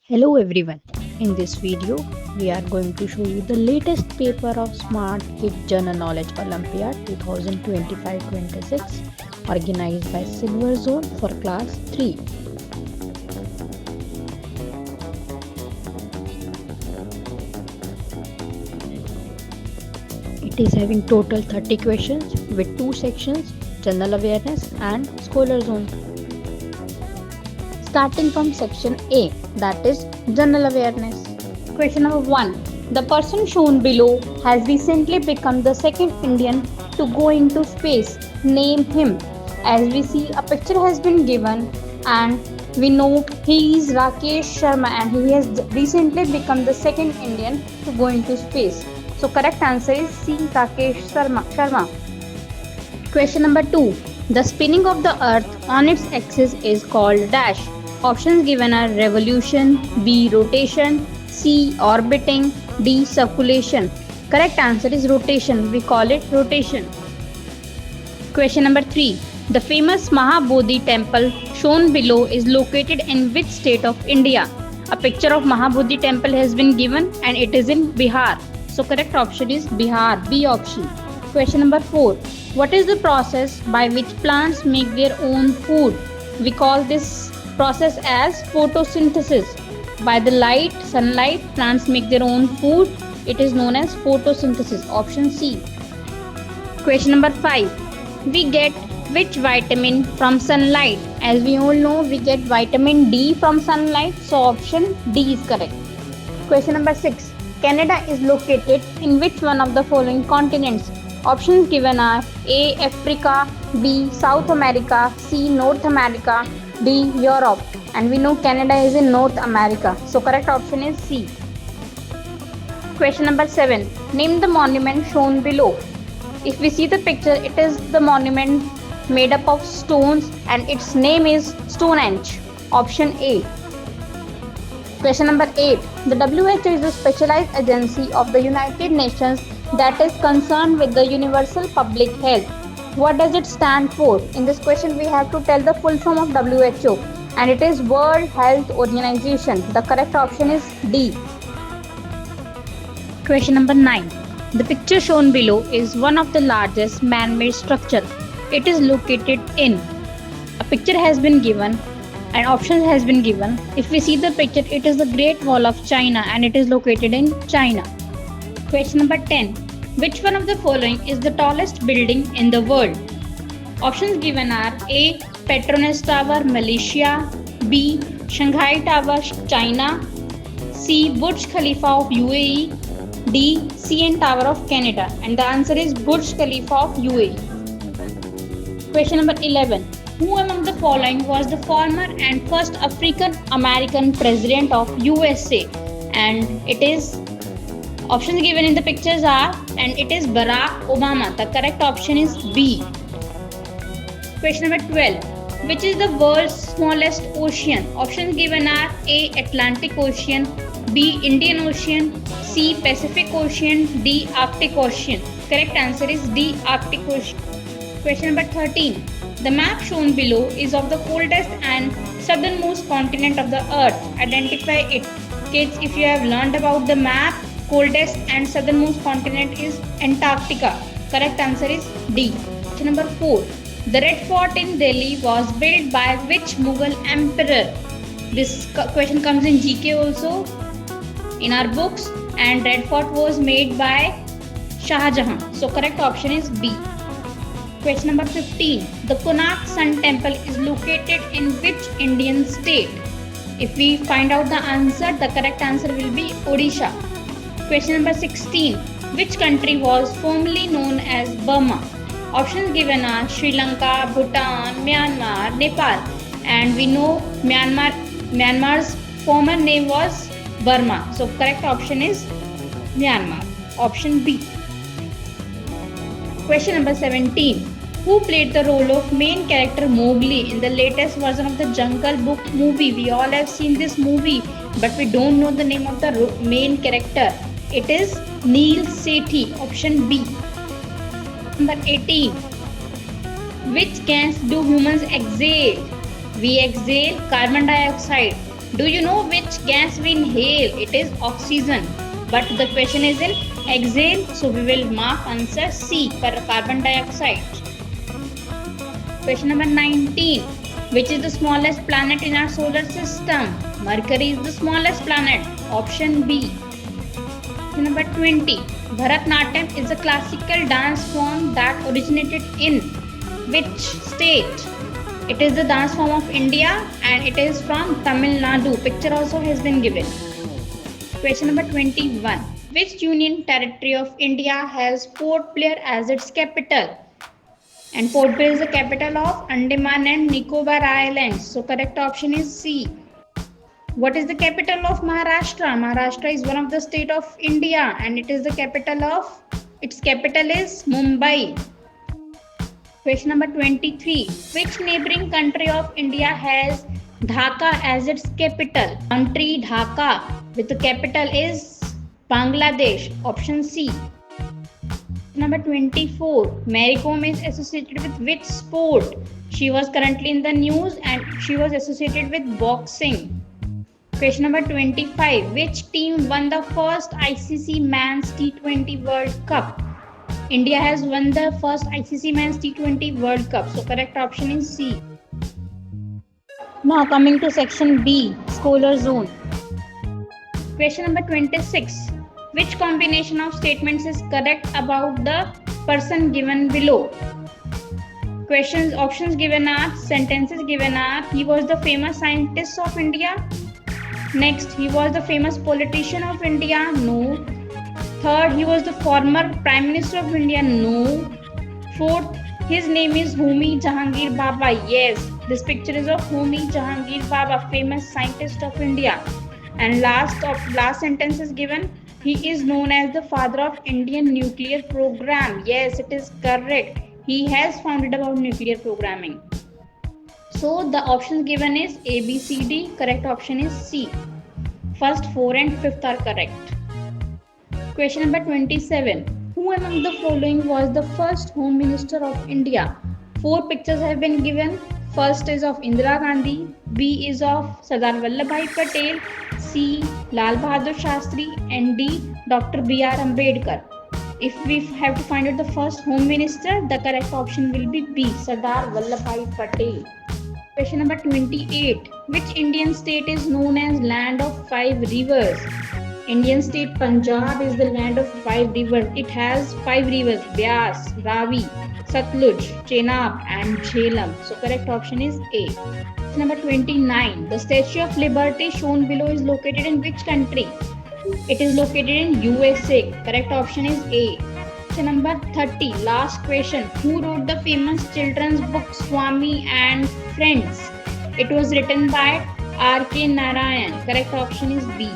Hello everyone. In this video, we are going to show you the latest paper of Smart Kid General Knowledge Olympiad 2025-26 organized by Silver Zone for class 3. It is having total 30 questions with 2 sections, General Awareness and Scholar Zone. Starting from section A, that is General Awareness. Question number 1. The person shown below has recently become the second Indian to go into space. Name him. As we see, a picture has been given and we know he is Rakesh Sharma and he has recently become the second Indian to go into space. So correct answer is C. Rakesh Sharma. Question number 2. The spinning of the earth on its axis is called dash. Options given are revolution, B. rotation, C. orbiting, D. circulation. Correct answer is rotation. We call it rotation. Question number 3. The famous Mahabodhi temple shown below is located in which state of India? A picture of Mahabodhi temple has been given and it is in Bihar. So correct option is Bihar, B option. Question number 4. What is the process by which plants make their own food? We call this process as photosynthesis. By the sunlight, plants make their own food. It is known as photosynthesis. Option C. Question number 5. We get which vitamin from sunlight? As we all know, we get vitamin D from sunlight. So option D is correct. Question number 6. Canada is located in which one of the following continents? Options given are A. Africa, B. South America, C. North America, D. Europe. And we know Canada is in North America. So correct option is C. Question number 7. Name the monument shown below. If we see the picture, it is the monument made up of stones and its name is Stonehenge. Option A. Question number 8. The WHO is a specialized agency of the United Nations that is concerned with the universal public health. What does it stand for? In this question, we have to tell the full form of WHO and it is World Health Organization. The correct option is D. Question number 9. The picture shown below is one of the largest man-made structure. It is located in. A picture has been given and options has been given. If we see the picture, it is the Great Wall of China and it is located in China. Question number 10. Which one of the following is the tallest building in the world? Options given are A. Petronas Tower, Malaysia, B. Shanghai Tower, China, C. Burj Khalifa of UAE, D. CN Tower of Canada. And the answer is Burj Khalifa of UAE. Question number 11. Who among the following was the former and first African American president of USA? And it is options given in the pictures are and it is Barack Obama. The correct option is B. Question number 12. Which is the world's smallest ocean? Options given are A. Atlantic Ocean, B. Indian Ocean, C. Pacific Ocean, D. Arctic Ocean. Correct answer is D. Arctic Ocean. Question number 13. The map shown below is of the coldest and southernmost continent of the earth. Identify it. Kids, if you have learned about the map, coldest and southernmost continent is Antarctica. Correct answer is D. Question number 4. The Red Fort in Delhi was built by which Mughal emperor? This question comes in GK also in our books, and Red Fort was made by Shah Jahan. So correct option is B. Question number 15. The Konark Sun Temple is located in which Indian state? If we find out the answer, the correct answer will be Odisha. Question number 16. Which country was formerly known as Burma? Options given are Sri Lanka, Bhutan, Myanmar, Nepal. And we know Myanmar's former name was Burma. So correct option is Myanmar. Option B. Question number 17. Who played the role of main character Mowgli in the latest version of the Jungle Book movie? We all have seen this movie, but we don't know the name of the main character. It is Neil Sethi. Option B. Number 18. Which gas do humans exhale? We exhale carbon dioxide. Do you know which gas we inhale? It is oxygen. But the question is in exhale, so we will mark answer C, carbon dioxide. Question number 19. Which is the smallest planet in our solar system? Mercury is the smallest planet. Option B. Question number 20. Bharatnatyam is a classical dance form that originated in which state? It is the dance form of India and it is from Tamil Nadu. Picture also has been given. Question number 21. Which union territory of India has Port Blair as its capital? And Port Blair is the capital of Andaman and Nicobar Islands. So correct option is C. What is the capital of Maharashtra? Maharashtra is one of the state of India and it is the capital of, its capital is Mumbai. Question number 23. Which neighboring country of India has Dhaka as its capital? Country Dhaka with the capital is Bangladesh. Option C. Number 24. Mary Kom is associated with which sport? She was currently in the news and she was associated with boxing. Question number 25. Which team won the first ICC Men's T20 World Cup? India has won the first ICC Men's T20 World Cup. So correct option is C. Now coming to section B, Scholar Zone. Question number 26. Which combination of statements is correct about the person given below? Options given are, sentences given are, he was the famous scientist of India. Next, he was the famous politician of India. No. Third, he was the former Prime Minister of India. No. Fourth, his name is Homi Jahangir Baba. Yes, this picture is of Homi Jahangir Baba, famous scientist of India. And last sentence is given, he is known as the father of Indian nuclear program. Yes, it is correct. He has founded about nuclear programming. So the options given is A, B, C, D. Correct option is C. First 4 and 5th are correct. Question number 27. Who among the following was the first Home Minister of India? 4 pictures have been given. First is of Indira Gandhi, B is of Sardar Vallabhbhai Patel, C. Lal Bahadur Shastri, and D. Dr. B.R. Ambedkar. If we have to find out the first Home Minister, the correct option will be B. Sardar Vallabhbhai Patel. Question number 28. Which Indian state is known as land of 5 rivers? Indian state Punjab is the land of 5 rivers. It has 5 rivers: Beas, Ravi, Satluj, Chenab and Jhelum. So correct option is A. Number 29. The Statue of Liberty shown below is located in which country? It is located in USA. Correct option is A. Number 30. Last question. Who wrote the famous children's book Swami and Friends? It was written by R.K. Narayan. Correct option is B.